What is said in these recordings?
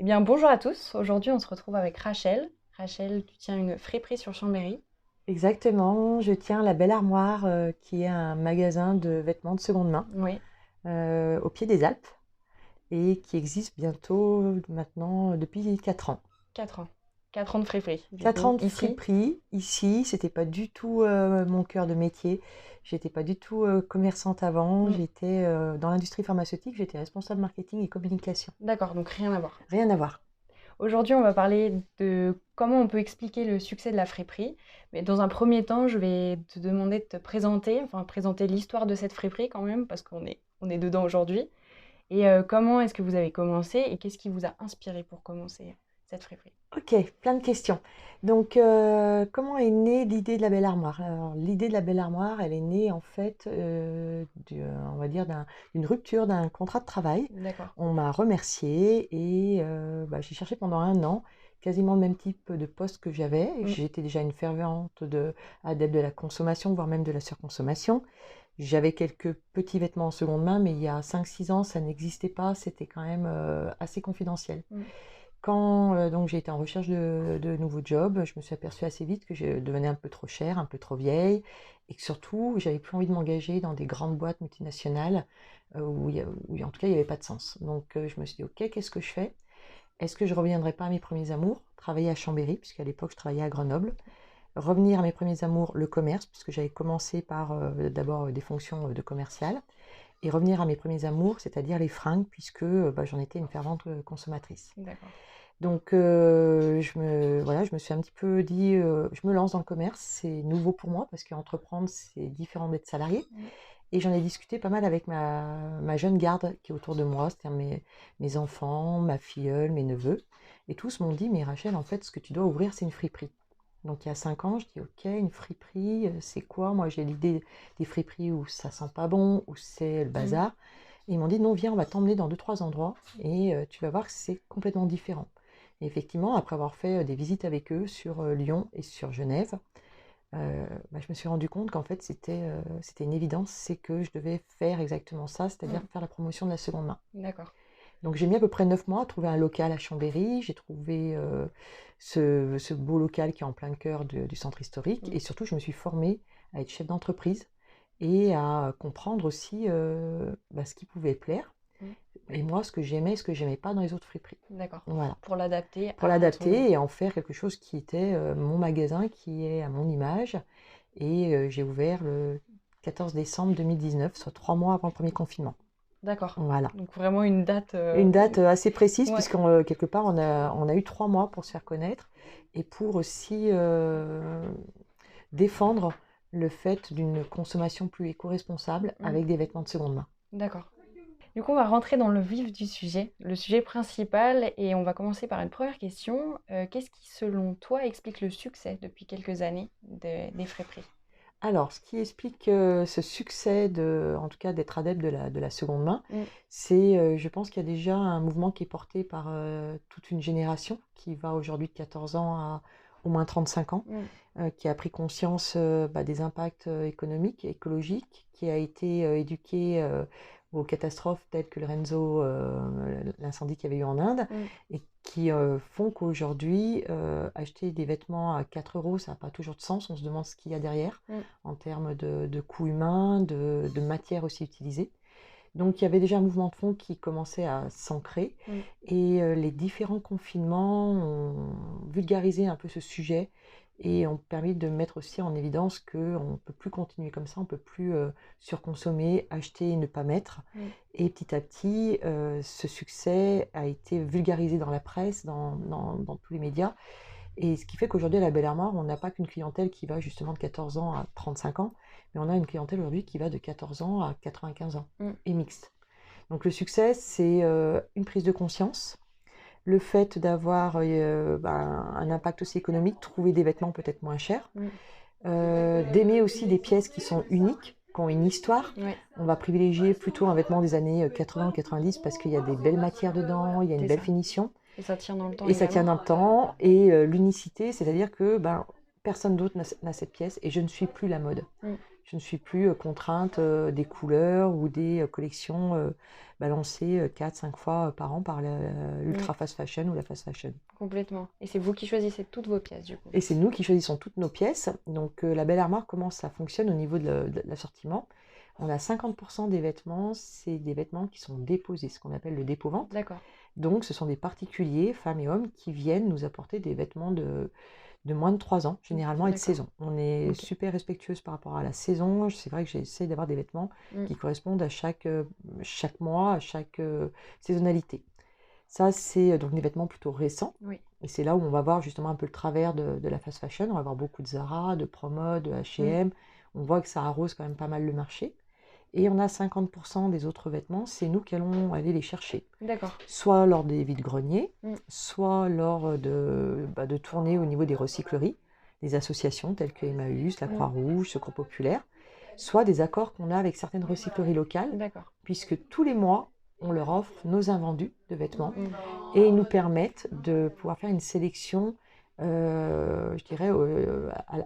Eh bien, bonjour à tous. Aujourd'hui, on se retrouve avec Rachel. Rachel, tu tiens une friperie sur Chambéry. Exactement, je tiens la Belle Armoire, qui est un magasin de vêtements de seconde main, Oui, au pied des Alpes et qui existe bientôt maintenant depuis 4 ans. 4 ans. 4 ans de friperie, du 4 coup, ans de ici. friperie, ici, c'était pas du tout mon cœur de métier. J'étais pas du tout commerçante avant, Mm. j'étais dans l'industrie pharmaceutique, j'étais responsable marketing et communication. D'accord, donc rien à voir. Rien à voir. Aujourd'hui, on va parler de comment on peut expliquer le succès de la friperie. Mais dans un premier temps, je vais te demander de te présenter, enfin présenter l'histoire de cette friperie quand même, parce qu'on est dedans aujourd'hui. Et comment est-ce que vous avez commencé et qu'est-ce qui vous a inspiré pour commencer cette friperie? Ok, plein de questions. Donc, comment est née l'idée de la Belle Armoire? Alors, l'idée de la Belle Armoire, elle est née en fait, on va dire d'une rupture d'un contrat de travail. D'accord. On m'a remerciée et j'ai cherché pendant 1 an quasiment le même type de poste que j'avais. Mm. J'étais déjà une fervente adepte de la consommation, voire même de la surconsommation. J'avais quelques petits vêtements en seconde main, mais il y a 5, 6 ans, ça n'existait pas. C'était quand même assez confidentiel. Mm. Quand donc j'ai été en recherche de nouveaux jobs, je me suis aperçue assez vite que je devenais un peu trop chère, un peu trop vieille, et que surtout, j'avais plus envie de m'engager dans des grandes boîtes multinationales où en tout cas, il n'y avait pas de sens. Donc je me suis dit, ok, qu'est-ce que je fais? Est-ce que je ne reviendrai pas à mes premiers amours, travailler à Chambéry, puisqu'à l'époque, je travaillais à Grenoble, revenir à mes premiers amours, le commerce, puisque j'avais commencé par d'abord des fonctions de commercial, et revenir à mes premiers amours, c'est-à-dire les fringues, puisque j'en étais une fervente consommatrice. D'accord. Donc, voilà, je me suis un petit peu dit, je me lance dans le commerce, c'est nouveau pour moi parce qu'entreprendre, c'est différent d'être salarié. Mm. Et j'en ai discuté pas mal avec ma jeune garde qui est autour de moi, c'est-à-dire mes enfants, ma filleule, mes neveux. Et tous m'ont dit, mais Rachel, en fait, ce que tu dois ouvrir, c'est une friperie. Donc, il y a 5 ans, je dis, ok, une friperie, c'est quoi? Moi, j'ai l'idée des friperies où ça sent pas bon, où c'est le Mm. bazar. Et ils m'ont dit, non, viens, on va t'emmener dans 2, 3 endroits et tu vas voir que c'est complètement différent. Et effectivement, après avoir fait des visites avec eux sur Lyon et sur Genève, je me suis rendu compte qu'en fait, c'était une évidence, c'est que je devais faire exactement ça, c'est-à-dire Mm. faire la promotion de la seconde main. D'accord. Donc j'ai mis à peu près 9 mois à trouver un local à Chambéry, j'ai trouvé ce beau local qui est en plein cœur du centre historique, Mm. et surtout je me suis formée à être chef d'entreprise et à comprendre aussi ce qui pouvait plaire, Mm. et moi ce que j'aimais et ce que j'aimais pas dans les autres friperies. D'accord. Voilà. Pour l'adapter Pour à ton... l'adapter et en faire quelque chose qui était mon magasin, qui est à mon image. Et j'ai ouvert le 14 décembre 2019, soit 3 mois avant le premier confinement. D'accord. Voilà. Donc vraiment une date... Une date assez précise, Ouais. puisqu'on quelque part, on a eu 3 mois pour se faire connaître et pour aussi défendre le fait d'une consommation plus éco-responsable Mm. avec des vêtements de seconde main. D'accord. Du coup, on va rentrer dans le vif du sujet, le sujet principal, et on va commencer par une première question. Qu'est-ce qui, selon toi, explique le succès depuis quelques années des friperies? Alors, ce qui explique ce succès, en tout cas d'être adepte de la seconde main, Mm. c'est, je pense qu'il y a déjà un mouvement qui est porté par toute une génération qui va aujourd'hui de 14 ans à au moins 35 ans, Mm. qui a pris conscience des impacts économiques, écologiques, qui a été éduqué aux catastrophes telles que le Renzo, l'incendie qu'il y avait eu en Inde, Mm. et qui font qu'aujourd'hui, acheter des vêtements à 4 euros, ça n'a pas toujours de sens, on se demande ce qu'il y a derrière Mm. en termes de coûts humains, de matières aussi utilisées. Donc il y avait déjà un mouvement de fond qui commençait à s'ancrer Mm. et les différents confinements ont vulgarisé un peu ce sujet et ont permis de mettre aussi en évidence qu'on ne peut plus continuer comme ça, on ne peut plus surconsommer, acheter et ne pas mettre. Mm. Et petit à petit, ce succès a été vulgarisé dans la presse, dans tous les médias. Et ce qui fait qu'aujourd'hui, à la Belle Armoire, on n'a pas qu'une clientèle qui va justement de 14 ans à 35 ans, mais on a une clientèle aujourd'hui qui va de 14 ans à 95 ans, Mm. et mixte. Donc le succès, c'est une prise de conscience, le fait d'avoir un impact aussi économique, trouver des vêtements peut-être moins chers, Mm. d'aimer aussi des pièces qui sont uniques, qui ont une histoire. Ouais, On va privilégier plutôt un vêtement des années 80-90 parce qu'il y a des belles matières dedans, il y a une c'est belle ça. finition. Et ça tient dans le temps Et ça tient également. dans le temps, et l'unicité, c'est-à-dire que personne d'autre n'a cette pièce et je ne suis plus la mode. Mm. Je ne suis plus contrainte des couleurs ou des collections balancées 4-5 fois par an par l'ultra fast fashion ou la fast fashion. Complètement. Et c'est vous qui choisissez toutes vos pièces, du coup. Et c'est nous qui choisissons toutes nos pièces. Donc la Belle Armoire, comment ça fonctionne au niveau de l'assortiment? On a 50% des vêtements, c'est des vêtements qui sont déposés, ce qu'on appelle le dépôt-vente. D'accord. Donc ce sont des particuliers, femmes et hommes, qui viennent nous apporter des vêtements de moins de 3 ans, généralement, et de saison. On est super respectueuse par rapport à la saison. C'est vrai que j'essaie d'avoir des vêtements qui correspondent à chaque mois, à chaque saisonnalité. Ça, c'est donc des vêtements plutôt récents. Oui. Et c'est là où on va voir justement un peu le travers de la fast fashion. On va voir beaucoup de Zara, de Promo, de H&M. On voit que ça arrose quand même pas mal le marché. Et on a 50% des autres vêtements, c'est nous qui allons aller les chercher. D'accord. Soit lors des vides-greniers, soit lors de tournées au niveau des recycleries, des associations telles que Emmaüs, la Croix-Rouge, Secours Populaire, soit des accords qu'on a avec certaines recycleries locales, puisque tous les mois, on leur offre nos invendus de vêtements et ils nous permettent de pouvoir faire une sélection, je dirais,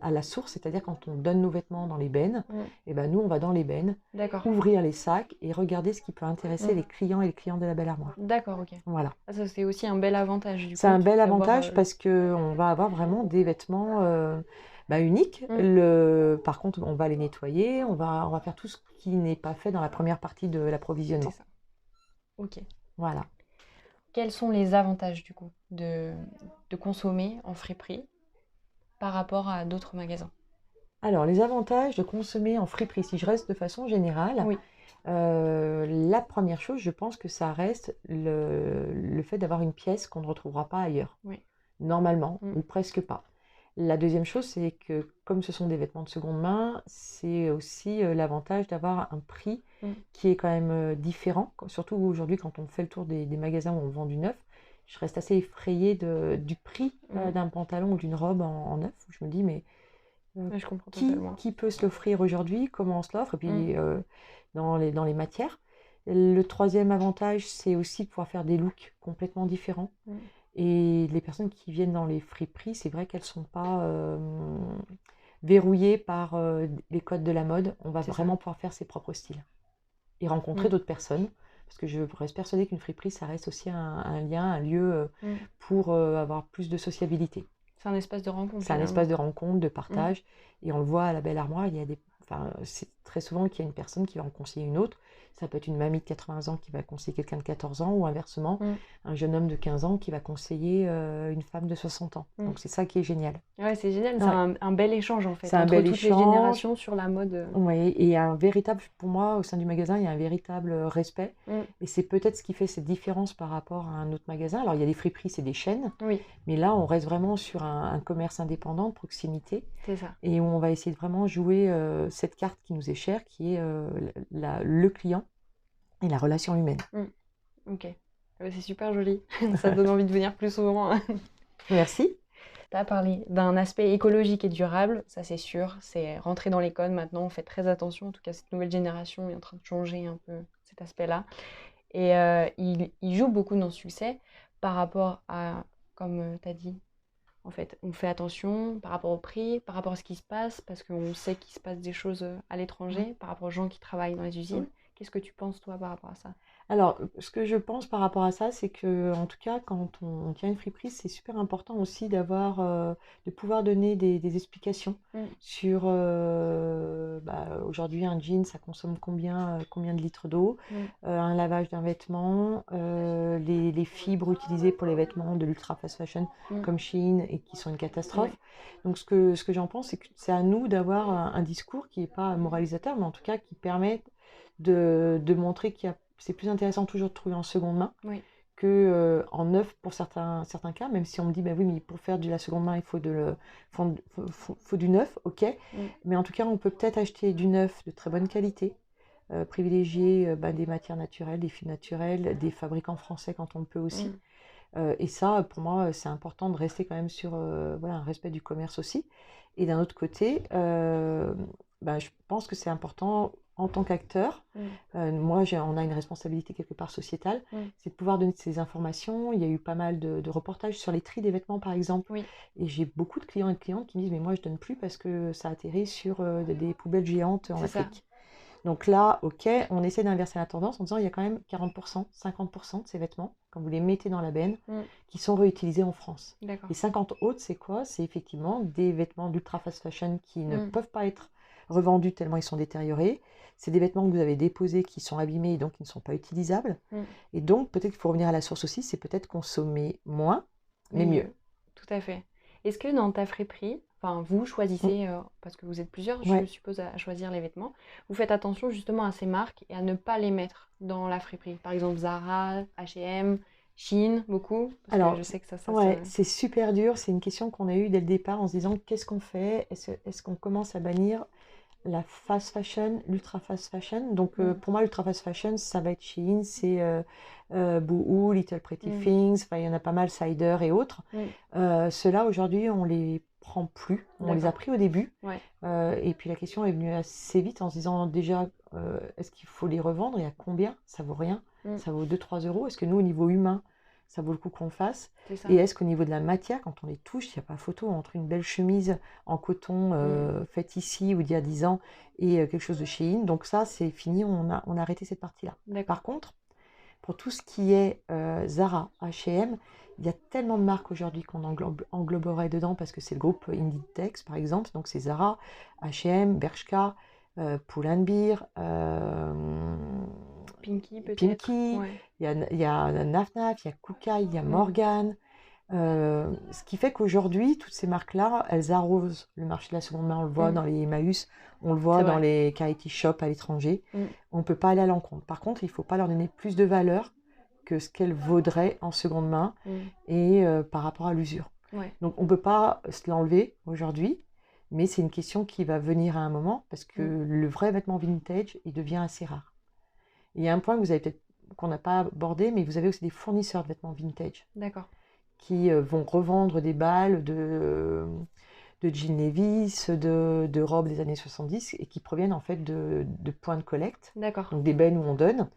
à la source, c'est-à-dire quand on donne nos vêtements dans les bennes, et ben nous, on va dans les bennes, ouvrir les sacs et regarder ce qui peut intéresser les clients et les clientes de la Belle Armoire. D'accord, ok. Voilà. Ça, c'est aussi un bel avantage, du coup. C'est un bel avantage parce qu'on va avoir vraiment des vêtements uniques. Par contre, on va les nettoyer, on va faire tout ce qui n'est pas fait dans la première partie de l'approvisionnement. C'est ça. Ok. Voilà. Quels sont les avantages, du coup, de consommer en friperie par rapport à d'autres magasins? Alors, les avantages de consommer en friperie, si je reste de façon générale, la première chose, je pense que ça reste le fait d'avoir une pièce qu'on ne retrouvera pas ailleurs, normalement, ou presque pas. La deuxième chose, c'est que comme ce sont des vêtements de seconde main, c'est aussi l'avantage d'avoir un prix qui est quand même différent. Surtout aujourd'hui, quand on fait le tour des magasins où on vend du neuf, je reste assez effrayée du prix d'un pantalon ou d'une robe en neuf. Je me dis, mais je comprends totalement. Qui peut se l'offrir aujourd'hui? Comment on se l'offre? Et puis dans les matières. Le troisième avantage, c'est aussi de pouvoir faire des looks complètement différents. Et les personnes qui viennent dans les friperies, c'est vrai qu'elles ne sont pas verrouillées par les codes de la mode. On va vraiment pouvoir faire ses propres styles et rencontrer d'autres personnes. Parce que je reste persuadée qu'une friperie, ça reste aussi un lien, un lieu pour avoir plus de sociabilité. C'est un espace de rencontre. C'est un espace de rencontre, de partage. Et on le voit à la Belle Armoire, c'est très souvent qu'il y a une personne qui va en conseiller une autre. Ça peut être une mamie de 80 ans qui va conseiller quelqu'un de 14 ans ou inversement, un jeune homme de 15 ans qui va conseiller une femme de 60 ans. Donc c'est ça qui est génial. Ouais, c'est génial, c'est un bel échange en fait, c'est un bel toutes les générations sur la mode. Oui, et pour moi, au sein du magasin, il y a un véritable respect. Et c'est peut-être ce qui fait cette différence par rapport à un autre magasin. Alors il y a des friperies, c'est des chaînes, mais là on reste vraiment sur un commerce indépendant, de proximité. C'est ça. Et où on va essayer de vraiment jouer cette carte qui nous est chère, qui est le client et la relation humaine. Ok, c'est super joli, ça donne envie de venir plus souvent. Merci. Tu as parlé d'un aspect écologique et durable, ça c'est sûr, c'est rentré dans les codes maintenant, on fait très attention, en tout cas cette nouvelle génération est en train de changer un peu cet aspect-là. Et il joue beaucoup dans ce succès par rapport à, comme tu as dit, en fait, on fait attention par rapport au prix, par rapport à ce qui se passe, parce qu'on sait qu'il se passe des choses à l'étranger, par rapport aux gens qui travaillent dans les usines. Qu'est-ce que tu penses, toi, par rapport à ça? Alors, ce que je pense par rapport à ça, c'est que, en tout cas, quand on tient une friperie, c'est super important aussi de pouvoir donner des explications sur, aujourd'hui, un jean, ça consomme combien de litres d'eau, un lavage d'un vêtement, les fibres utilisées pour les vêtements de l'ultra fast fashion comme Shein et qui sont une catastrophe. Donc, ce que j'en pense, c'est que c'est à nous d'avoir un discours qui n'est pas moralisateur, mais en tout cas qui permet de montrer c'est plus intéressant toujours de trouver en seconde main que en neuf pour certains cas, même si on me dit, bah oui, mais pour faire de la seconde main, il faut faut du neuf, ok. Mais en tout cas, on peut peut-être acheter du neuf de très bonne qualité, privilégier des matières naturelles, des fibres naturelles, des fabricants français quand on le peut aussi. Et ça, pour moi, c'est important de rester quand même sur un respect du commerce aussi. Et d'un autre côté, je pense que c'est important en tant qu'acteur Moi, on a une responsabilité quelque part sociétale, c'est de pouvoir donner ces informations. Il y a eu pas mal de reportages sur les tris des vêtements, par exemple. Oui, Et j'ai beaucoup de clients et de clientes qui me disent, mais moi, je donne plus parce que ça atterrit sur des poubelles géantes en c'est ça. Afrique. Donc là, ok, on essaie d'inverser la tendance en disant il y a quand même 40%, 50% de ces vêtements, quand vous les mettez dans la benne, Mm. qui sont réutilisés en France. D'accord. Les 50 autres, c'est quoi? C'est effectivement des vêtements d'ultra fast fashion qui ne peuvent pas être revendus tellement ils sont détériorés. C'est des vêtements que vous avez déposés qui sont abîmés et donc qui ne sont pas utilisables. Et donc peut-être qu'il faut revenir à la source aussi, c'est peut-être consommer moins, mais mieux. Tout à fait. Est-ce que dans ta friperie, enfin vous choisissez, parce que vous êtes plusieurs, je Ouais. suppose, à choisir les vêtements, vous faites attention justement à ces marques et à ne pas les mettre dans la friperie. Par exemple Zara, H&M, Shein, beaucoup, parce que Alors, je sais que ça ouais, se... c'est super dur. C'est une question qu'on a eue dès le départ en se disant qu'est-ce qu'on fait? Est-ce qu'on commence à bannir la fast fashion, l'ultra fast fashion? Donc, pour moi, l'ultra fast fashion, ça va être Shein, c'est Boohoo, Little Pretty Things, enfin, il y en a pas mal, Cider et autres. Ceux-là, aujourd'hui, on les prend plus. On les a pris au début. Ouais. Et puis la question est venue assez vite en se disant déjà, est-ce qu'il faut les revendre et à combien? Ça vaut rien. Ça vaut 2-3 euros. Est-ce que nous, au niveau humain, ça vaut le coup qu'on le fasse? C'est ça. Et est-ce qu'au niveau de la matière, quand on les touche, il n'y a pas photo entre une belle chemise en coton faite ici ou d'il y a 10 ans et quelque chose de chez Shein? Donc ça, c'est fini, on a arrêté cette partie-là. Par contre, pour tout ce qui est Zara, H&M, il y a tellement de marques aujourd'hui qu'on engloberait dedans parce que c'est le groupe Inditex, par exemple. Donc c'est Zara, H&M, Bershka, Pull&Bear, Pinky peut-être. Pimki, Ouais. il y a Naf Naf, il y a Kukai, il y a Morgan. Ce qui fait qu'aujourd'hui, toutes ces marques-là, elles arrosent le marché de la seconde main. On le voit dans les Emmaüs, on le voit C'est dans vrai. les charity shops à l'étranger. On ne peut pas aller à l'encontre. Par contre, il ne faut pas leur donner plus de valeur que ce qu'elles vaudraient en seconde main et par rapport à l'usure. Ouais. Donc, on ne peut pas se l'enlever aujourd'hui, mais c'est une question qui va venir à un moment parce que le vrai vêtement vintage, il devient assez rare. Il y a un point que vous avez peut-être qu'on n'a pas abordé, mais vous avez aussi des fournisseurs de vêtements vintage. D'accord. Qui vont revendre des balles de jeans Levi's, de robes des années 70 et qui proviennent en fait de points de collecte, D'accord. donc des bennes où on donne.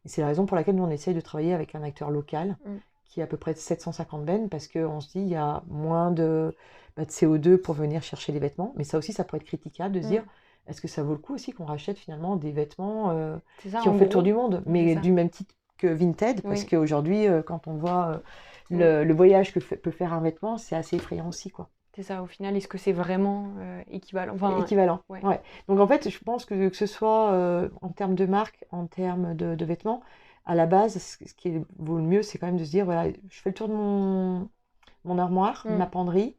Et c'est la raison pour laquelle nous on essaye de travailler avec un acteur local qui a à peu près 750 bennes parce qu'on se dit il y a moins de CO2 pour venir chercher les vêtements. Mais ça aussi, ça pourrait être critiquable de se dire est-ce que ça vaut le coup aussi qu'on rachète finalement des vêtements qui ont fait le tour du monde, mais du même type que Vinted, parce qu'aujourd'hui, quand on voit le voyage que peut faire un vêtement, c'est assez effrayant aussi, quoi. C'est ça, au final, est-ce que c'est vraiment équivalent? Équivalent, ouais. Donc en fait, je pense que ce soit en termes de marque, en termes de vêtements, à la base, ce qui vaut le mieux, c'est quand même de se dire, voilà, je fais le tour de mon armoire, de ma penderie,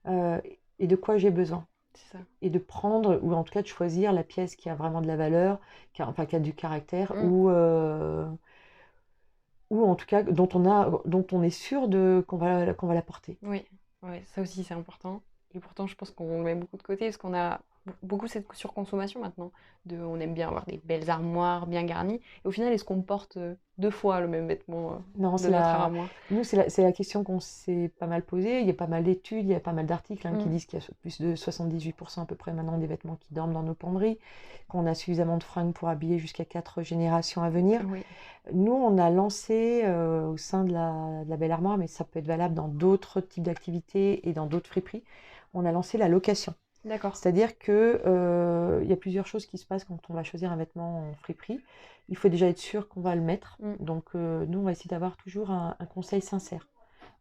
et de quoi j'ai besoin. C'est ça. Et de prendre, ou en tout cas de choisir la pièce qui a vraiment de la valeur, qui a du caractère, ou en tout cas dont on est sûr qu'on va la porter. Oui, ça aussi c'est important. Et pourtant, je pense qu'on le met beaucoup de côté parce qu'on a beaucoup cette surconsommation maintenant. On aime bien avoir des belles armoires bien garnies. Et au final, est-ce qu'on porte 2 fois le même vêtement Non, de notre armoire? Nous, c'est la question qu'on s'est pas mal posée. Il y a pas mal d'études, il y a pas mal d'articles qui disent qu'il y a plus de 78% à peu près maintenant des vêtements qui dorment dans nos penderies, qu'on a suffisamment de fringues pour habiller jusqu'à 4 générations à venir. Oui. Nous, on a lancé au sein de la Belle Armoire, mais ça peut être valable dans d'autres types d'activités et dans d'autres friperies, on a lancé la location. D'accord. C'est-à-dire que y a plusieurs choses qui se passent quand on va choisir un vêtement en friperie. Il faut déjà être sûr qu'on va le mettre. Donc nous, on va essayer d'avoir toujours un conseil sincère.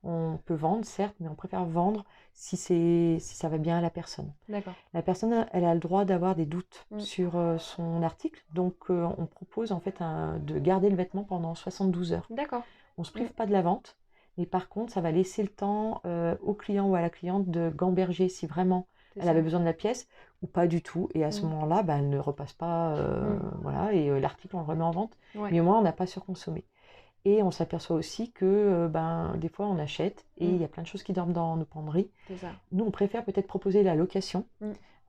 On peut vendre, certes, mais on préfère vendre si ça va bien à la personne. D'accord. La personne, elle a le droit d'avoir des doutes sur son article. Donc on propose en fait de garder le vêtement pendant 72 heures. D'accord. On ne se prive pas de la vente, mais par contre, ça va laisser le temps au client ou à la cliente de gamberger si vraiment elle avait besoin de la pièce ou pas du tout. Et à ce moment-là, elle ne repasse pas, voilà, et l'article, on le remet en vente. Ouais. Mais au moins, on n'a pas surconsommé. Et on s'aperçoit aussi que des fois, on achète et il y a plein de choses qui dorment dans nos penderies. C'est ça. Nous, on préfère peut-être proposer la location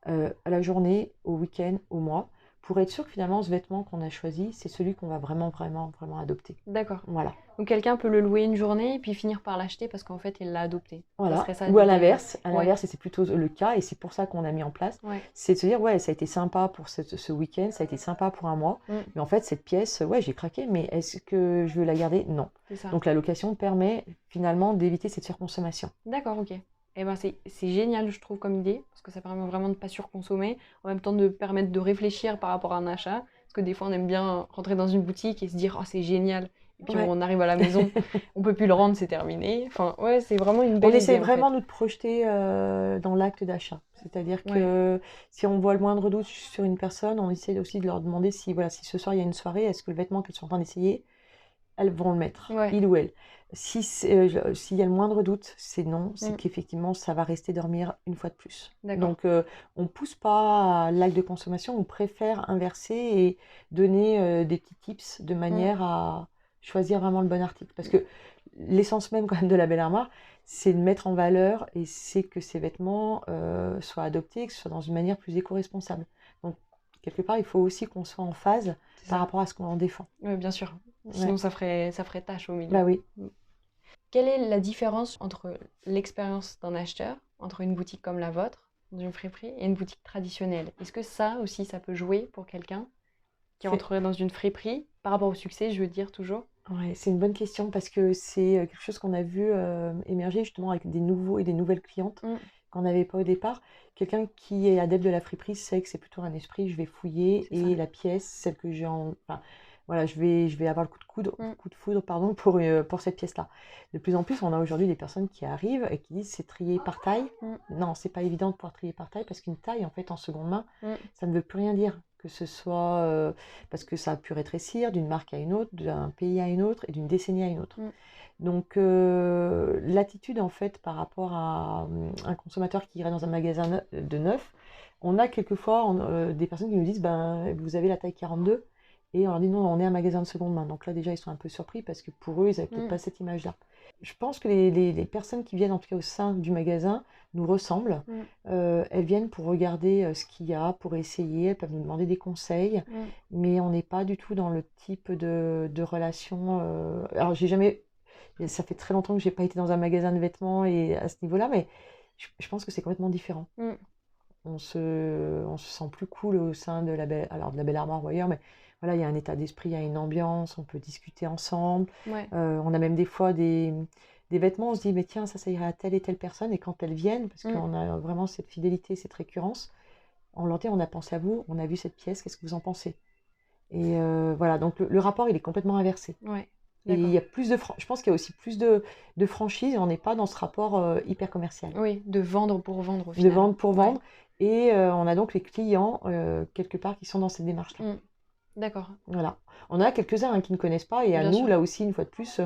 à la journée, au week-end, au mois, pour être sûr que finalement ce vêtement qu'on a choisi, c'est celui qu'on va vraiment, vraiment, vraiment adopter. D'accord. Voilà. Donc quelqu'un peut le louer une journée et puis finir par l'acheter parce qu'en fait, il l'a adopté. Ça Voilà. serait ça Ou à l'idée. l'inverse, et c'est plutôt le cas, et c'est pour ça qu'on a mis en place, Ouais. c'est de se dire, ouais, ça a été sympa pour ce week-end, ça a été sympa pour un mois, mais en fait, cette pièce, ouais, j'ai craqué, mais est-ce que je veux la garder? Non. C'est ça. Donc la location permet finalement d'éviter cette surconsommation. D'accord, ok. Eh ben c'est génial, je trouve, comme idée, parce que ça permet vraiment de ne pas surconsommer, en même temps de permettre de réfléchir par rapport à un achat, parce que des fois on aime bien rentrer dans une boutique et se dire « Oh, c'est génial !» Et puis Ouais. on arrive à la maison, on peut plus le rendre, c'est terminé. Enfin, ouais, c'est vraiment une On belle essaie idée, en vraiment fait. de nous projeter dans l'acte d'achat. C'est-à-dire que si on voit le moindre doute sur une personne, on essaie aussi de leur demander si, voilà, si ce soir il y a une soirée, est-ce que le vêtement qu'elles sont en train d'essayer, elles vont le mettre, Ouais. il ou elle. S'il y a le moindre doute, c'est non, c'est qu'effectivement, ça va rester dormir une fois de plus. D'accord. Donc, on ne pousse pas à l'acte de consommation, on préfère inverser et donner des petits tips de manière à choisir vraiment le bon article. Parce que l'essence même quand même de la belle armoire, c'est de mettre en valeur et c'est que ces vêtements soient adoptés, que ce soit dans une manière plus éco-responsable. Donc, quelque part, il faut aussi qu'on soit en phase par rapport à ce qu'on en défend. Oui, bien sûr. Sinon, Ouais. ça ferait tâche au milieu. Bah oui. Quelle est la différence entre l'expérience d'un acheteur, entre une boutique comme la vôtre, dans une friperie, et une boutique traditionnelle? Est-ce que ça aussi, ça peut jouer pour quelqu'un qui entrerait dans une friperie, par rapport au succès, je veux dire toujours? Ouais, c'est une bonne question parce que c'est quelque chose qu'on a vu émerger justement avec des nouveaux et des nouvelles clientes qu'on n'avait pas au départ. Quelqu'un qui est adepte de la friperie sait que c'est plutôt un esprit, je vais fouiller et la pièce, celle que j'ai en... Enfin, voilà, je vais avoir le coup de foudre pardon, pour cette pièce-là. De plus en plus, on a aujourd'hui des personnes qui arrivent et qui disent c'est trié par taille. Non, c'est pas évident de pouvoir trier par taille parce qu'une taille, en fait, en seconde main, ça ne veut plus rien dire. Que ce soit parce que ça a pu rétrécir d'une marque à une autre, d'un pays à une autre et d'une décennie à une autre. Donc l'attitude en fait par rapport à un consommateur qui irait dans un magasin de neuf, on a quelquefois des personnes qui nous disent ben, vous avez la taille 42 et on leur dit non, on est un magasin de seconde main. Donc là déjà ils sont un peu surpris parce que pour eux ils n'avaient peut-être pas cette image-là. Je pense que les personnes qui viennent en tout cas au sein du magasin nous ressemblent. Elles viennent pour regarder ce qu'il y a, pour essayer, elles peuvent nous demander des conseils, mais on n'est pas du tout dans le type de relation. Alors j'ai jamais, ça fait très longtemps que j'ai pas été dans un magasin de vêtements et à ce niveau-là, mais je pense que c'est complètement différent. On se sent plus cool au sein de la belle armoire ou ailleurs, mais voilà, il y a un état d'esprit, il y a une ambiance, on peut discuter ensemble. On a même des fois des vêtements, on se dit, mais tiens, ça irait à telle et telle personne. Et quand elles viennent, parce qu'on a vraiment cette fidélité, cette récurrence, on leur dit, on a pensé à vous, on a vu cette pièce, qu'est-ce que vous en pensez? Et voilà, donc le rapport, il est complètement inversé. Et il y a plus de je pense qu'il y a aussi plus de franchise et on n'est pas dans ce rapport hyper commercial. Oui, de vendre pour vendre au final. De vendre pour vendre. Et on a donc les clients, quelque part, qui sont dans cette démarche-là. D'accord. Voilà. On a quelques-uns qui ne connaissent pas et à Bien nous, sûr. là aussi, une fois de plus,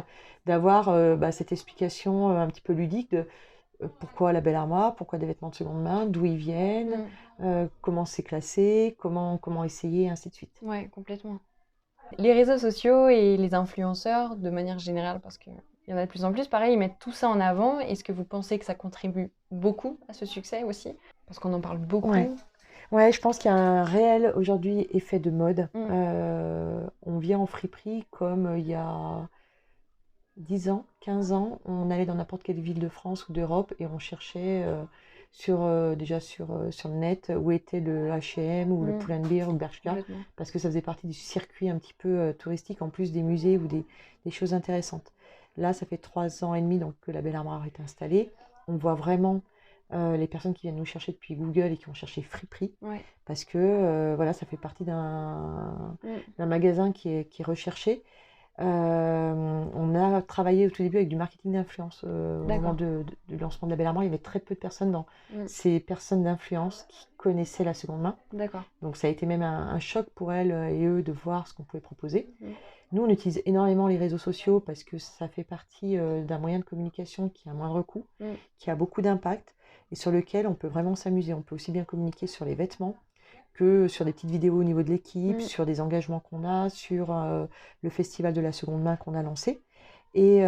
d'avoir cette explication un petit peu ludique de pourquoi la belle armoire, pourquoi des vêtements de seconde main, d'où ils viennent, comment c'est classé, comment essayer, ainsi de suite. Ouais, complètement. Les réseaux sociaux et les influenceurs, de manière générale, parce qu'il y en a de plus en plus, pareil, ils mettent tout ça en avant. Est-ce que vous pensez que ça contribue beaucoup à ce succès aussi? Parce qu'on en parle beaucoup. Ouais, je pense qu'il y a un réel, aujourd'hui, effet de mode. On vient en friperie comme il y a 10 ans, 15 ans, on allait dans n'importe quelle ville de France ou d'Europe et on cherchait déjà sur le net où était le H&M ou le Pull&Bear ou le Bershka parce que ça faisait partie du circuit un petit peu touristique en plus des musées ou des choses intéressantes. Là, ça fait 3 ans et demi donc, que la Belle Armoire est installée. On voit vraiment les personnes qui viennent nous chercher depuis Google et qui ont cherché friperie parce que voilà, ça fait partie d'un magasin qui est recherché. On a travaillé au tout début avec du marketing d'influence. Au moment du lancement de la Belle Armoire, il y avait très peu de personnes dans ces personnes d'influence qui connaissaient la seconde main. Donc ça a été même un choc pour elles et eux de voir ce qu'on pouvait proposer. Nous, on utilise énormément les réseaux sociaux parce que ça fait partie d'un moyen de communication qui a moindre coût, qui a beaucoup d'impact et sur lequel on peut vraiment s'amuser. On peut aussi bien communiquer sur les vêtements que sur des petites vidéos au niveau de l'équipe, sur des engagements qu'on a, sur le festival de la seconde main qu'on a lancé. Et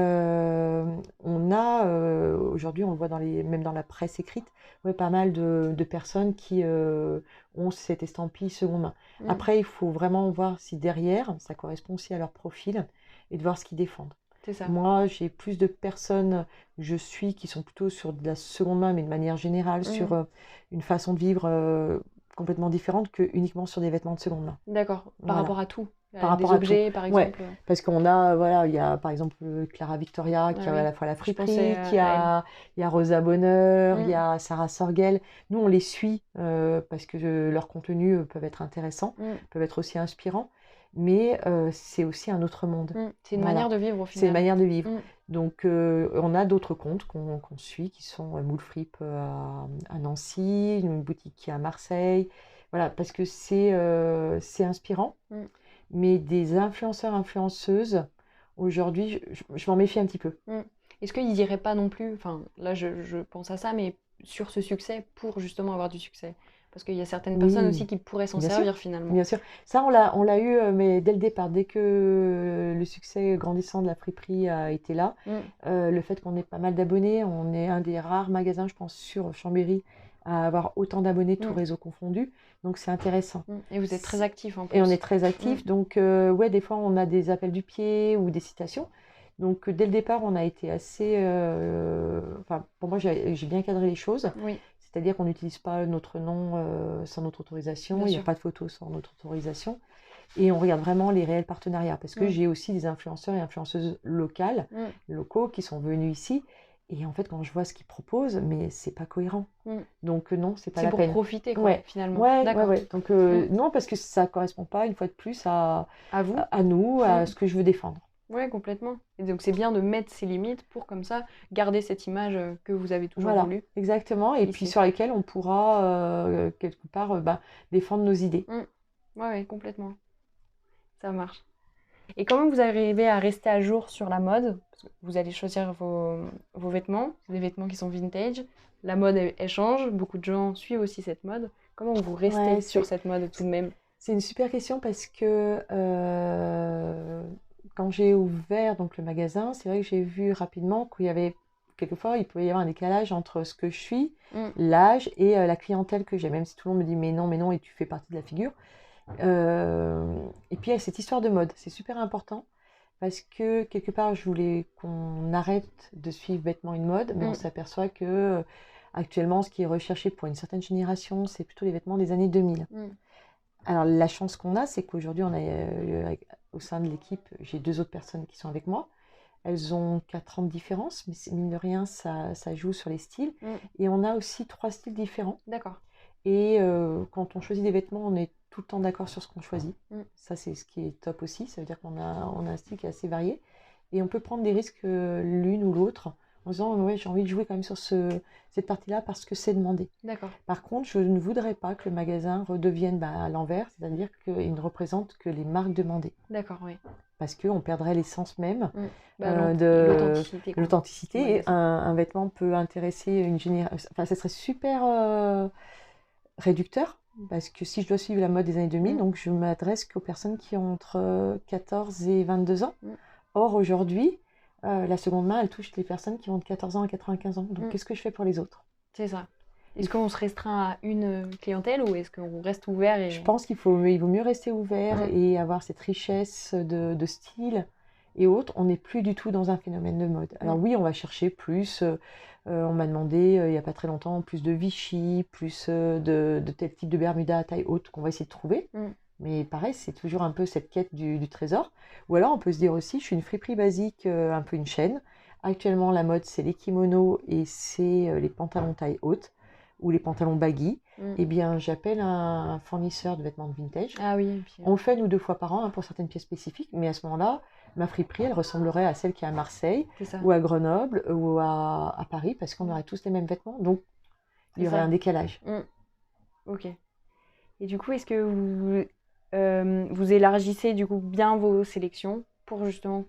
aujourd'hui, on le voit même dans la presse écrite, ouais, pas mal de personnes qui ont cette estampille seconde main. Mm. Après, il faut vraiment voir si derrière, ça correspond aussi à leur profil et de voir ce qu'ils défendent. C'est ça. Moi, j'ai plus de personnes que je suis qui sont plutôt sur de la seconde main, mais de manière générale, sur une façon de vivre complètement différente que uniquement sur des vêtements de seconde main. D'accord. Par Voilà. rapport à tout. Par Des rapport à tout. objets, par Ouais, exemple. parce qu'on a, voilà, il y a par exemple Clara Victoria qui Ah a oui. à la fois la Je friperie, pensais il y a Rosa Bonheur, il y Mm. a Sarah Sorgel. Nous, on les suit parce que leurs contenus peuvent être intéressants, Mm. peuvent être aussi inspirants, mais c'est aussi un autre monde. Mm. C'est une Voilà. manière de vivre au C'est une final. manière de vivre. Mm. Donc, on a d'autres comptes qu'on suit qui sont Moule Fripe à Nancy, une boutique qui est à Marseille. Voilà, parce que c'est inspirant. Mm. Mais des influenceurs, influenceuses, aujourd'hui, je m'en méfie un petit peu. Mm. Est-ce qu'ils n'iraient pas non plus, enfin là je pense à ça, mais sur ce succès pour justement avoir du succès? Parce qu'il y a certaines personnes aussi Oui, qui pourraient s'en bien sûr, servir finalement. bien sûr. Ça, on l'a eu, mais dès le départ, dès que le succès grandissant de la friperie a été là, Mm. le fait qu'on ait pas mal d'abonnés, on est un des rares magasins, je pense, sur Chambéry à avoir autant d'abonnés, tout Mm. réseau confondu. Donc, c'est intéressant. Mm. Et vous êtes très actif en Et on plus. est très actifs. Donc, ouais, des fois, on a des appels du pied ou des citations. Donc, dès le départ, on a été assez. Enfin, pour moi, j'ai bien cadré les choses. Oui, C'est-à-dire qu'on n'utilise pas notre nom sans notre autorisation. bien Il n'y a sûr. pas de photos sans notre autorisation. Et on regarde vraiment les réels partenariats. Parce que Mm. j'ai aussi des influenceurs et influenceuses Mm. locaux qui sont venus ici. Et en fait, quand je vois ce qu'ils proposent, mais c'est pas cohérent. Mm. Donc, non, c'est pas C'est la pour peine. profiter quoi, Ouais, finalement. ouais. D'accord. Donc, Mm. non, parce que ça correspond pas, une fois de plus, à vous? nous, à Mm. ce que je veux défendre. Ouais, complètement. Et donc c'est bien de mettre ses limites pour comme ça garder cette image que vous avez toujours Voilà, voulu exactement. Et puis ici. sur lesquels on pourra, quelque part, défendre nos idées. Ouais, complètement. Ça marche. Et comment vous arrivez à rester à jour sur la mode? Parce que vous allez choisir vos vêtements, c'est des vêtements qui sont vintage. La mode, elle change, beaucoup de gens suivent aussi cette mode. Comment vous restez Ouais, sur cette mode tout de même? c'est une super question parce que quand j'ai ouvert donc, le magasin, c'est vrai que j'ai vu rapidement qu'il y avait, quelquefois, il pouvait y avoir un décalage entre ce que je suis, Mm. l'âge et la clientèle que j'ai, même si tout le monde me dit mais non, et tu fais partie de la figure. Et puis, il y a cette histoire de mode, c'est super important parce que quelque part, je voulais qu'on arrête de suivre bêtement une mode, mais on Mm. s'aperçoit que actuellement, ce qui est recherché pour une certaine génération, c'est plutôt les vêtements des années 2000. Mm. Alors, la chance qu'on a, c'est qu'aujourd'hui, au sein de l'équipe, j'ai 2 autres personnes qui sont avec moi. Elles ont 4 ans de différence, mais mine de rien, ça joue sur les styles. Mm. Et on a aussi 3 styles différents. D'accord. Et quand on choisit des vêtements, on est tout le temps d'accord sur ce qu'on choisit. Mm. Ça, c'est ce qui est top aussi. Ça veut dire qu'on a un style qui est assez varié. Et on peut prendre des risques l'une ou l'autre en disant ouais, j'ai envie de jouer quand même sur cette partie-là parce que c'est demandé. D'accord. Par contre, je ne voudrais pas que le magasin redevienne à l'envers, c'est-à-dire qu'il ne représente que les marques demandées. D'accord, oui. Parce qu'on perdrait l'essence même de l'authenticité. l'authenticité. Et un vêtement peut intéresser une génération. Enfin, ça serait super réducteur. Parce que si je dois suivre la mode des années 2000, donc je m'adresse qu'aux personnes qui ont entre 14 et 22 ans. Or, aujourd'hui, la seconde main, elle touche les personnes qui ont de 14 ans à 95 ans. Donc, qu'est-ce que je fais pour les autres? C'est ça. Est-ce qu'on se restreint à une clientèle ou est-ce qu'on reste ouvert Je pense il vaut mieux rester ouvert et avoir cette richesse de style et autres. On n'est plus du tout dans un phénomène de mode. Alors oui, on va chercher plus. On m'a demandé il n'y a pas très longtemps plus de Vichy, plus de tel type de Bermuda à taille haute qu'on va essayer de trouver. Mais pareil, c'est toujours un peu cette quête du trésor. Ou alors on peut se dire aussi, je suis une friperie basique, un peu une chaîne. Actuellement, la mode, c'est les kimonos et c'est les pantalons taille haute ou les pantalons baggy. Eh bien, j'appelle un fournisseur de vêtements de vintage. Ah oui. Puis, On le fait 1 ou 2 fois par an pour certaines pièces spécifiques, mais à ce moment-là, ma friperie, elle ressemblerait à celle qui est à Marseille ou à Grenoble ou à Paris parce qu'on aurait tous les mêmes vêtements. Donc, il y aurait un décalage. Ok. Et du coup, est-ce que vous élargissez du coup bien vos sélections pour justement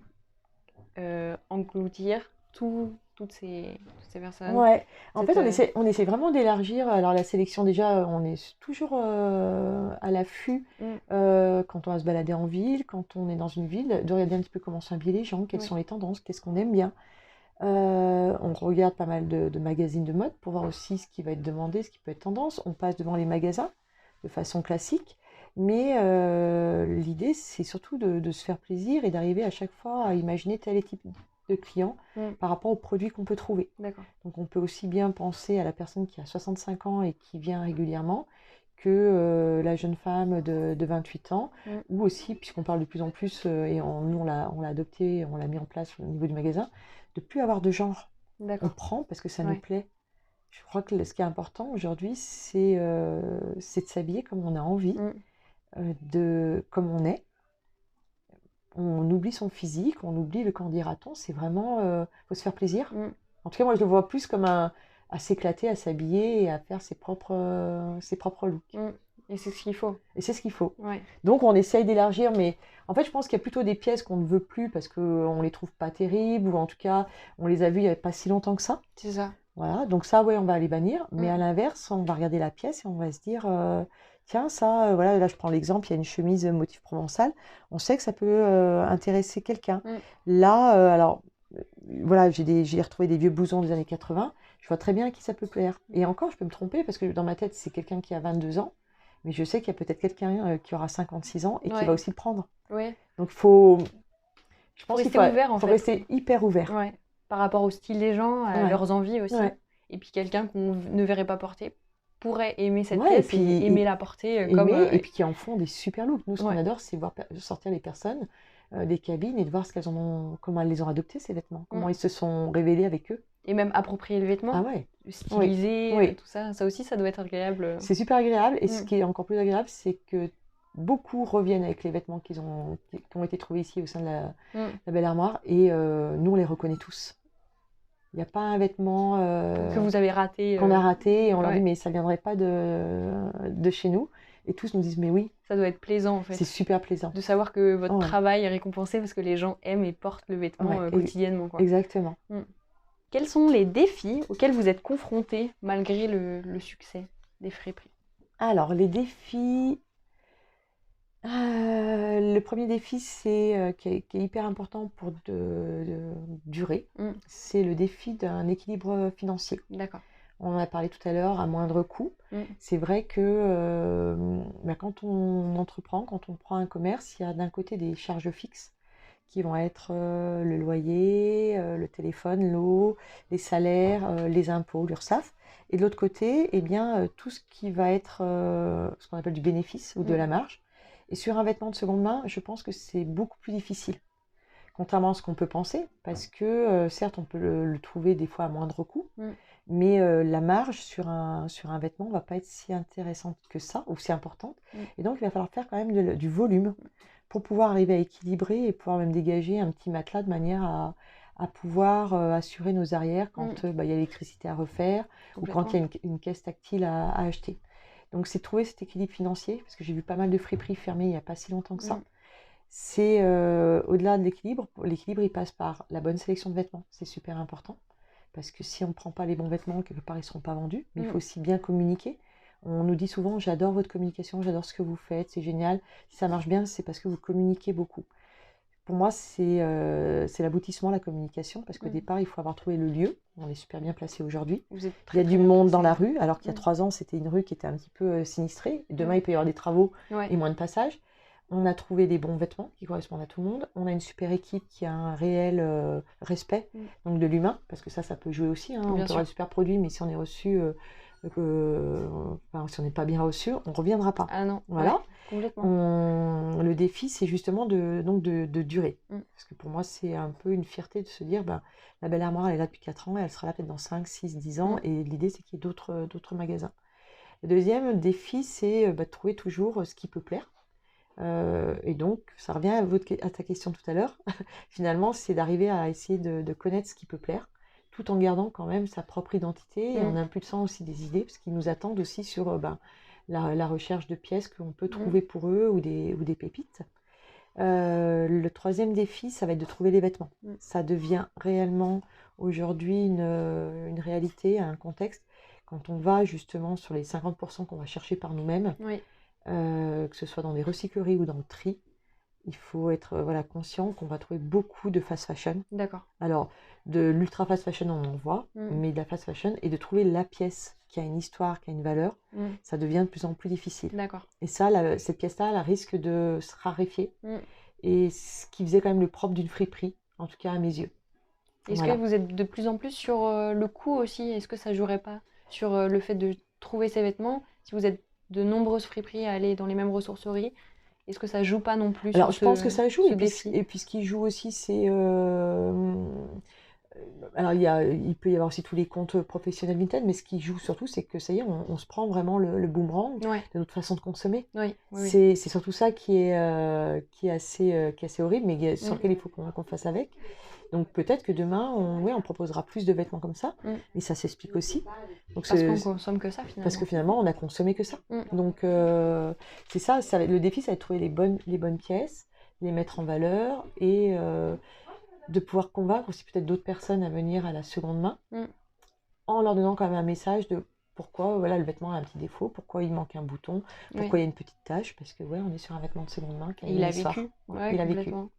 engloutir tous toutes ces personnes. Ouais, en fait, Cette, on essaie vraiment d'élargir. Alors, la sélection, déjà, on est toujours à l'affût mm, quand on va se balader en ville, quand on est dans une ville, de regarder un petit peu comment sont habillés les gens, quelles oui, sont les tendances, qu'est-ce qu'on aime bien. On regarde pas mal de magazines de mode pour voir aussi ce qui va être demandé, ce qui peut être tendance. On passe devant les magasins de façon classique, mais l'idée, c'est surtout de se faire plaisir et d'arriver à chaque fois à imaginer tel type de client mm, par rapport aux produits qu'on peut trouver. d'accord. Donc on peut aussi bien penser à la personne qui a 65 ans et qui vient régulièrement que la jeune femme de 28 ans, Mm, ou aussi, puisqu'on parle de plus en plus, et nous on l'a adopté, on l'a mis en place au niveau du magasin, de plus avoir de genre. On d'accord. prend parce que ça nous Ouais. plaît. Je crois que ce qui est important aujourd'hui, c'est de s'habiller comme on a envie, Mm, comme on est. On oublie son physique, on oublie le quand dira-t-on, c'est vraiment, faut se faire plaisir. mm, En tout cas, moi, je le vois plus comme à s'éclater, à s'habiller et à faire ses propres looks. mm. Et c'est ce qu'il faut. Et c'est ce qu'il faut. Ouais, Donc, on essaye d'élargir, mais en fait, je pense qu'il y a plutôt des pièces qu'on ne veut plus parce qu'on les trouve pas terribles, ou en tout cas, on les a vues il n'y a pas si longtemps que ça. c'est ça. Voilà, donc ça, ouais, on va les bannir. Mais à Mm, l'inverse, on va regarder la pièce et on va se dire, tiens, ça, voilà, là, je prends l'exemple, il y a une chemise motif provençal. On sait que ça peut intéresser quelqu'un. mm, Là, alors, voilà, j'ai retrouvé des vieux blousons des années 80. Je vois très bien à qui ça peut plaire. Et encore, je peux me tromper parce que dans ma tête, c'est quelqu'un qui a 22 ans. Mais je sais qu'il y a peut-être quelqu'un qui aura 56 ans et qui va ouais, aussi le prendre. ouais. Donc, je Faut pense qu'il rester ouvert en faut fait. rester hyper ouvert. Ouais. Par rapport au style des gens, à Ouais, leurs envies aussi. ouais. Et puis quelqu'un qu'on ne verrait pas porter pourrait aimer cette Ouais, et pièce et puis aimer la porter comme. et puis qui en font des super looks. Nous, ce qu'on Ouais. adore, c'est voir sortir les personnes des cabines et de voir comment elles les ont adoptés, ces vêtements, Mm. comment ils se sont révélés avec eux. Et même approprier le vêtement, Ah ouais, le oui, styliser, oui. tout ça. Ça aussi, ça doit être agréable. C'est super agréable. Et ce Mm. qui est encore plus agréable, c'est que beaucoup reviennent avec les vêtements qui ont été trouvés ici au sein de Mm. la Belle Armoire. Et nous, on les reconnaît tous. Il n'y a pas un vêtement Que vous avez raté. qu'on a raté et on leur dit, Ouais. mais ça ne viendrait pas de chez nous. Et tous nous disent, mais oui, Ça doit être plaisant en c'est fait. super plaisant. De savoir que votre Ouais, travail est récompensé parce que les gens aiment et portent le vêtement ouais, quotidiennement, quoi. exactement. Mm. Quels sont les défis auxquels vous êtes confrontés malgré le succès des friperies? Alors, les défis. Le premier défi, qui est hyper important pour de durer, Mm. c'est le défi d'un équilibre financier. D'accord. On en a parlé tout à l'heure, à moindre coût. Mm. C'est vrai que quand on entreprend, quand on prend un commerce, il y a d'un côté des charges fixes qui vont être le loyer, le téléphone, l'eau, les salaires, les impôts, l'URSSAF. Et de l'autre côté, eh bien, tout ce qui va être ce qu'on appelle du bénéfice ou de Mm. la marge. Et sur un vêtement de seconde main, je pense que c'est beaucoup plus difficile, contrairement à ce qu'on peut penser, parce que certes, on peut le trouver des fois à moindre coût, Mm. mais la marge sur un vêtement ne va pas être si intéressante que ça, ou si importante. Mm. Et donc, il va falloir faire quand même du volume pour pouvoir arriver à équilibrer et pouvoir même dégager un petit matelas de manière à pouvoir assurer nos arrières quand il y a l'électricité à refaire ou quand il y a une caisse tactile à acheter. Donc, c'est trouver cet équilibre financier, parce que j'ai vu pas mal de friperies fermées il n'y a pas si longtemps que ça. Mm. C'est au-delà de l'équilibre. L'équilibre, il passe par la bonne sélection de vêtements. C'est super important. Parce que si on ne prend pas les bons vêtements, quelque part, ils ne seront pas vendus. Mais il faut aussi bien communiquer. On nous dit souvent, j'adore votre communication, j'adore ce que vous faites, c'est génial. Si ça marche bien, c'est parce que vous communiquez beaucoup. Pour moi, c'est l'aboutissement, la communication, parce qu'au départ, il faut avoir trouvé le lieu. On est super bien placé aujourd'hui. Vous êtes Il y très, a du très bien monde dans placé. la rue, alors qu'il y a 3 ans, c'était une rue qui était un petit peu sinistrée. Demain, il peut y avoir des travaux Ouais. et moins de passages. On a trouvé des bons vêtements qui correspondent à tout le monde. On a une super équipe qui a un réel respect donc de l'humain, parce que ça peut jouer aussi. On peut avoir des super produits, mais si on est reçu, si on n'est pas bien reçu, on ne reviendra pas. Ah non, voilà. Ouais, complètement. Le défi, c'est justement de durer. Parce que pour moi, c'est un peu une fierté de se dire, la Belle Armoire, elle est là depuis 4 ans, et elle sera là peut-être dans 5, 6, 10 ans. Et l'idée, c'est qu'il y ait d'autres magasins. Le deuxième défi, c'est de trouver toujours ce qui peut plaire. Et donc, ça revient à ta question tout à l'heure. Finalement, c'est d'arriver à essayer de connaître ce qui peut plaire, tout en gardant quand même sa propre identité et en impulsant aussi des idées, parce qu'ils nous attendent aussi sur la recherche de pièces qu'on peut trouver pour eux ou des pépites. Le troisième défi, ça va être de trouver les vêtements. Ça devient réellement aujourd'hui une réalité, un contexte. Quand on va justement sur les 50% qu'on va chercher par nous-mêmes, Oui, que ce soit dans des recycleries ou dans le tri, il faut être voilà, conscient qu'on va trouver beaucoup de fast fashion. d'accord. Alors, de l'ultra fast fashion, on en voit, mais de la fast fashion, et de trouver la pièce qui a une histoire, qui a une valeur, ça devient de plus en plus difficile. D'accord. Et ça, cette pièce-là, elle risque de se raréfier. Mm. Et ce qui faisait quand même le propre d'une friperie, en tout cas à mes yeux. Est-ce Voilà. que vous êtes de plus en plus sur le coût aussi? Est-ce que ça jouerait pas sur le fait de trouver ces vêtements? Si vous êtes de nombreuses friperies à aller dans les mêmes ressourceries, est-ce que ça joue pas non plus Alors, sur je pense que ça joue, ce défi? et puis ce qui joue aussi, c'est... alors, il peut y avoir aussi tous les comptes professionnels Vinted, mais ce qui joue surtout, c'est que ça y est, on se prend vraiment le boomerang Ouais, de notre façon de consommer. oui, oui, oui. C'est surtout ça qui est assez horrible, mais sur lequel il faut qu'on fasse avec. Donc peut-être que demain, on proposera plus de vêtements comme ça, et ça s'explique aussi. Donc, Parce qu'on consomme que ça parce finalement. que finalement, on a consommé que ça. Donc c'est ça, le défi, ça va être de trouver les bonnes pièces, les mettre en valeur, et de pouvoir convaincre aussi peut-être d'autres personnes à venir à la seconde main, en leur donnant quand même un message de pourquoi voilà, le vêtement a un petit défaut, pourquoi il manque un bouton, pourquoi il y a une petite tache, parce que ouais, on est sur un vêtement de seconde main qui a Et une il a histoire. vécu, Il a vécu. complètement.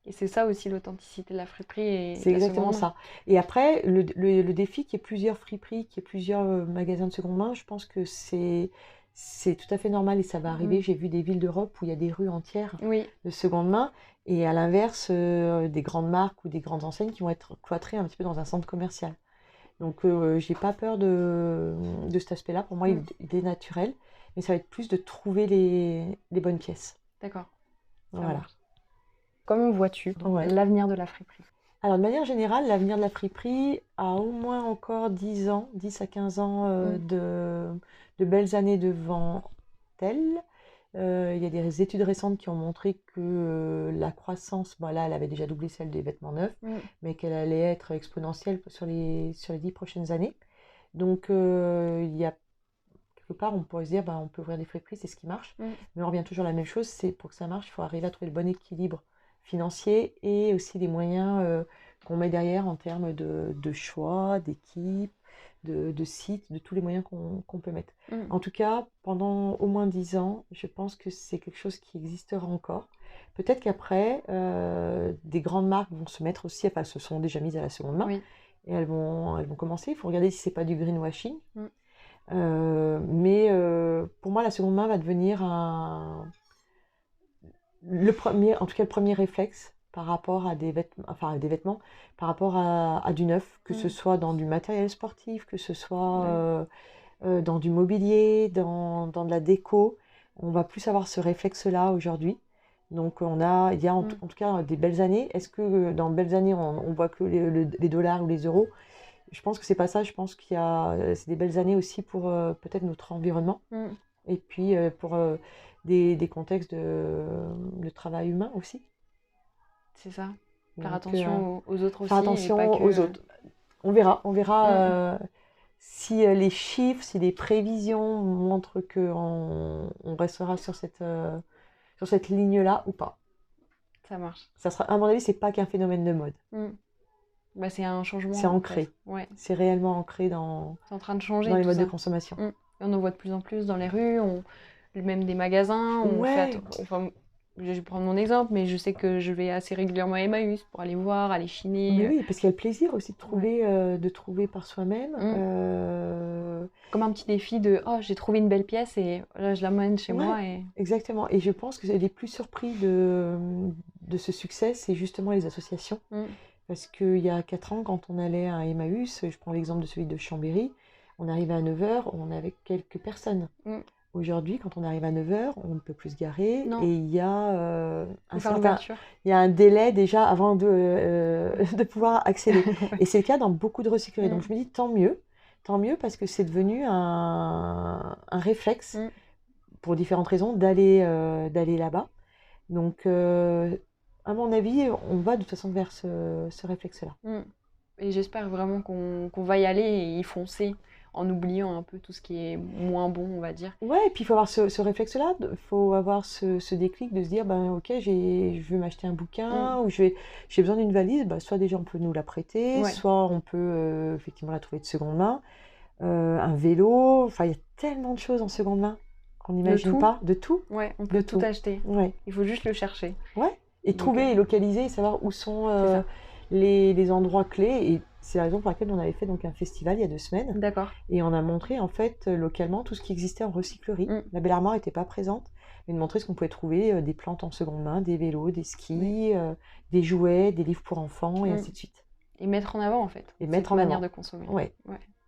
Et c'est ça aussi l'authenticité de la friperie et C'est de la exactement seconde main. ça. Et après, le défi qu'il y ait plusieurs friperies, qu'il y ait plusieurs magasins de seconde main, je pense que c'est tout à fait normal et ça va arriver. J'ai vu des villes d'Europe où il y a des rues entières Oui, de seconde main, et à l'inverse, des grandes marques ou des grandes enseignes qui vont être cloîtrées un petit peu dans un centre commercial. Donc, j'ai pas peur de cet aspect-là. Pour moi, il est naturel, mais ça va être plus de trouver les bonnes pièces. d'accord. Ça Voilà. marche. Comment vois-tu l'avenir de la friperie? Alors, de manière générale, l'avenir de la friperie a au moins encore 10 ans, 10 à 15 ans de belles années devant elle. Il y a des études récentes qui ont montré que la croissance, là, elle avait déjà doublé celle des vêtements neufs, mais qu'elle allait être exponentielle sur les 10 prochaines années. Donc, il y a quelque part, on pourrait se dire, on peut ouvrir des friperies, c'est ce qui marche. Mais on revient toujours à la même chose, c'est pour que ça marche, il faut arriver à trouver le bon équilibre financier et aussi les moyens qu'on met derrière en termes de choix, d'équipe, de sites, de tous les moyens qu'on peut mettre. En tout cas, pendant au moins 10 ans, je pense que c'est quelque chose qui existera encore. Peut-être qu'après, des grandes marques vont se mettre aussi, enfin, elles se sont déjà mises à la seconde main, et elles vont commencer. Il faut regarder si c'est pas du greenwashing. Mais pour moi, la seconde main va devenir le premier réflexe par rapport à des vêtements, par rapport à du neuf, que ce soit dans du matériel sportif, que ce soit dans du mobilier, dans de la déco. On va plus avoir ce réflexe-là aujourd'hui. Donc il y a en tout cas des belles années. Est-ce que dans belles années, on voit que les dollars ou les euros? Je pense que c'est pas ça. Je pense c'est des belles années aussi pour peut-être notre environnement, et puis pour des contextes de travail humain aussi. C'est ça. Faire Donc, attention aux autres aussi. Faire attention et pas que... aux autres. On verra si les chiffres, si les prévisions montrent qu'on restera sur cette ligne-là ou pas. Ça marche. Ça sera, à mon avis, c'est pas qu'un phénomène de mode. C'est un changement. C'est ancré. Ouais. C'est réellement ancré c'est en train de changer dans les tout modes ça. de consommation. Et on en voit de plus en plus dans les rues, même des magasins. Je vais prendre mon exemple, mais je sais que je vais assez régulièrement à Emmaüs pour aller voir, aller chiner. Mais oui, parce qu'il y a le plaisir aussi de trouver par soi-même. Comme un petit défi de « Oh, j'ai trouvé une belle pièce et là, je l'amène chez moi. » Exactement. Et je pense que les plus surpris de ce succès, c'est justement les associations. Parce qu'il y a 4 ans, quand on allait à Emmaüs, je prends l'exemple de celui de Chambéry, on arrivait à 9h, on avait quelques personnes. Aujourd'hui, quand on arrive à 9h, on ne peut plus se garer. Non. Et il y a il y a un délai déjà avant de pouvoir accéder. Et c'est le cas dans beaucoup de recycleries. Donc je me dis tant mieux parce que c'est devenu un réflexe, pour différentes raisons, d'aller là-bas. Donc, à mon avis, on va de toute façon vers ce réflexe-là. Et j'espère vraiment qu'on va y aller et y foncer. en oubliant un peu tout ce qui est moins bon, on va dire. Ouais, et puis il faut avoir ce réflexe-là, il faut avoir ce déclic de se dire, ben ok, je veux m'acheter un bouquin, ou j'ai besoin d'une valise, bah, soit déjà on peut nous la prêter, Ouais. soit on peut effectivement la trouver de seconde main, un vélo, enfin il y a tellement de choses en seconde main qu'on n'imagine tout. pas, de tout. Ouais, on peut tout acheter. Ouais. Il faut juste le chercher. Ouais, et trouver et localiser et savoir où sont C'est ça. les endroits clés. Et c'est la raison pour laquelle on avait fait donc un festival il y a 2 semaines. D'accord. Et on a montré en fait localement tout ce qui existait en recyclerie. La Belle Armoire n'était pas présente, mais de montrer ce qu'on pouvait trouver, des plantes en seconde main, des vélos, des skis, des jouets, des livres pour enfants et ainsi de suite. Et mettre en avant en fait. Et mettre cette en manière avant. de consommer. Ouais.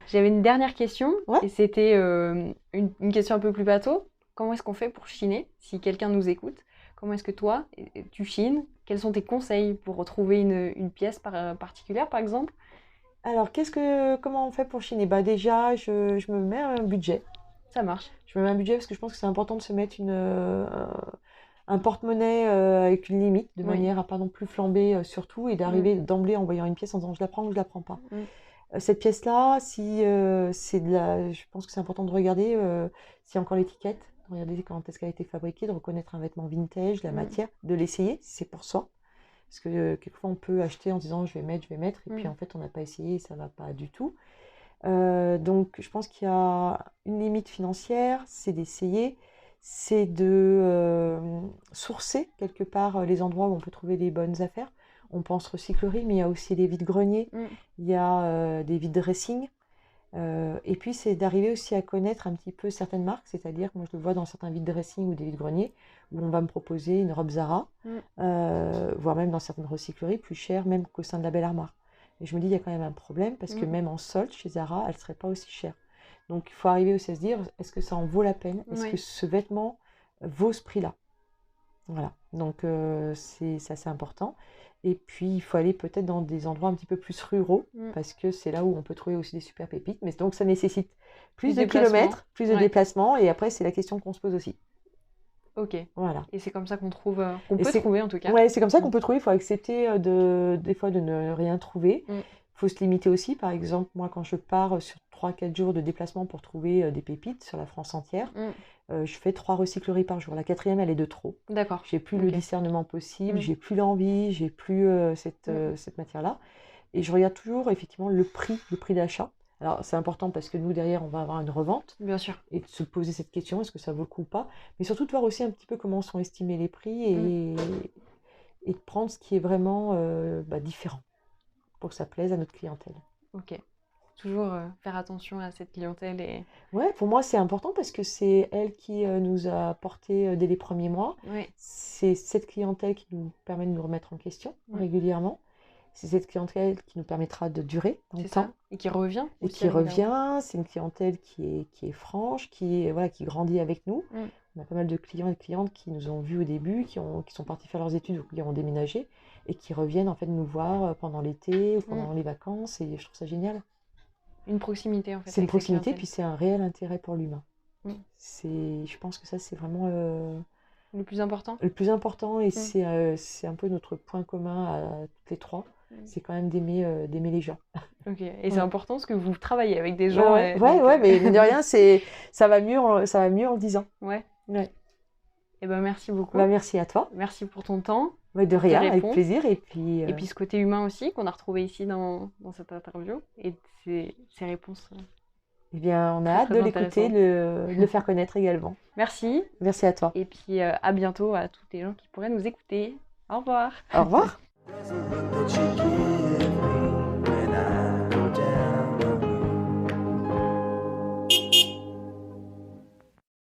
J'avais une dernière question, Ouais. et c'était une question un peu plus bateau. Comment est-ce qu'on fait pour chiner si quelqu'un nous écoute? Comment est-ce que toi, tu chines? Quels sont tes conseils pour retrouver une pièce particulière, par exemple? Alors, comment on fait pour chiner? Bah déjà, je me mets un budget. Ça marche. Je me mets un budget parce que je pense que c'est important de se mettre un porte-monnaie avec une limite, de manière à pas non plus flamber surtout, et d'arriver d'emblée en voyant une pièce en disant je la prends ou je la prends pas. Cette pièce-là, si je pense que c'est important de regarder s'il y a encore l'étiquette, de regarder quand est-ce qu'elle a été fabriquée, de reconnaître un vêtement vintage, la matière, de l'essayer si c'est pour soi. Parce que quelquefois on peut acheter en disant je vais mettre, et puis en fait on n'a pas essayé et ça va pas du tout. Donc je pense qu'il y a une limite financière, c'est d'essayer, c'est de sourcer quelque part les endroits où on peut trouver les bonnes affaires. On pense recyclerie, mais il y a aussi des vides-greniers, il y a des vide-dressing. Et puis c'est d'arriver aussi à connaître un petit peu certaines marques, c'est-à-dire que moi je le vois dans certains vide-dressing ou des vide-greniers, où on va me proposer une robe Zara, voire même dans certaines recycleries, plus chère même qu'au sein de la Belle Armoire. Et je me dis, il y a quand même un problème, parce que même en solde, chez Zara, elle ne serait pas aussi chère. Donc il faut arriver aussi à se dire, est-ce que ça en vaut la peine? Est-ce que ce vêtement vaut ce prix-là? Voilà, donc c'est assez important. Et puis il faut aller peut-être dans des endroits un petit peu plus ruraux, parce que c'est là où on peut trouver aussi des super pépites. Mais donc ça nécessite plus de kilomètres, plus de déplacements, et après c'est la question qu'on se pose aussi. Ok. Voilà. Et c'est comme ça qu'on trouve, qu'on peut trouver en tout cas. Ouais, c'est comme ça qu'on peut trouver. Il faut accepter des fois de ne rien trouver. Il faut se limiter aussi. Par exemple, moi, quand je pars sur 3-4 jours de déplacement pour trouver des pépites sur la France entière, je fais 3 recycleries par jour. La 4e, elle est de trop. D'accord. J'ai plus le discernement possible, j'ai plus l'envie, j'ai plus cette matière-là. Et je regarde toujours effectivement le prix d'achat. Alors c'est important parce que nous derrière on va avoir une revente. Bien sûr. Et de se poser cette question, est-ce que ça vaut le coup ou pas? Mais surtout de voir aussi un petit peu comment sont estimés les prix et de prendre ce qui est vraiment différent pour que ça plaise à notre clientèle. Ok. Toujours faire attention à cette clientèle. Ouais, pour moi c'est important parce que c'est elle qui nous a porté dès les premiers mois. C'est cette clientèle qui nous permet de nous remettre en question régulièrement. C'est cette clientèle qui nous permettra de durer dans le temps. Et qui revient. Et qui revient. C'est une clientèle qui est franche, qui grandit avec nous. On a pas mal de clients et de clientes qui nous ont vus au début, qui sont partis faire leurs études ou qui ont déménagé et qui reviennent en fait nous voir pendant l'été ou pendant les vacances. Et je trouve ça génial. Une proximité en fait. C'est une proximité, puis c'est un réel intérêt pour l'humain. Je pense que ça c'est vraiment le plus important. Le plus important, et c'est un peu notre point commun à toutes les trois. C'est quand même d'aimer les gens. Ok. Et c'est important parce que vous travaillez avec des gens. Ouais, mais mine de rien, ça va mieux en le disant. Ouais. Et ben merci beaucoup. Merci à toi. Merci pour ton temps. De rien, avec plaisir. Et puis ce côté humain aussi qu'on a retrouvé ici dans cette interview et ces réponses. Eh bien, on a hâte de l'écouter, de le faire connaître également. Merci. Merci à toi. Et puis à bientôt à tous les gens qui pourraient nous écouter. Au revoir. Au revoir.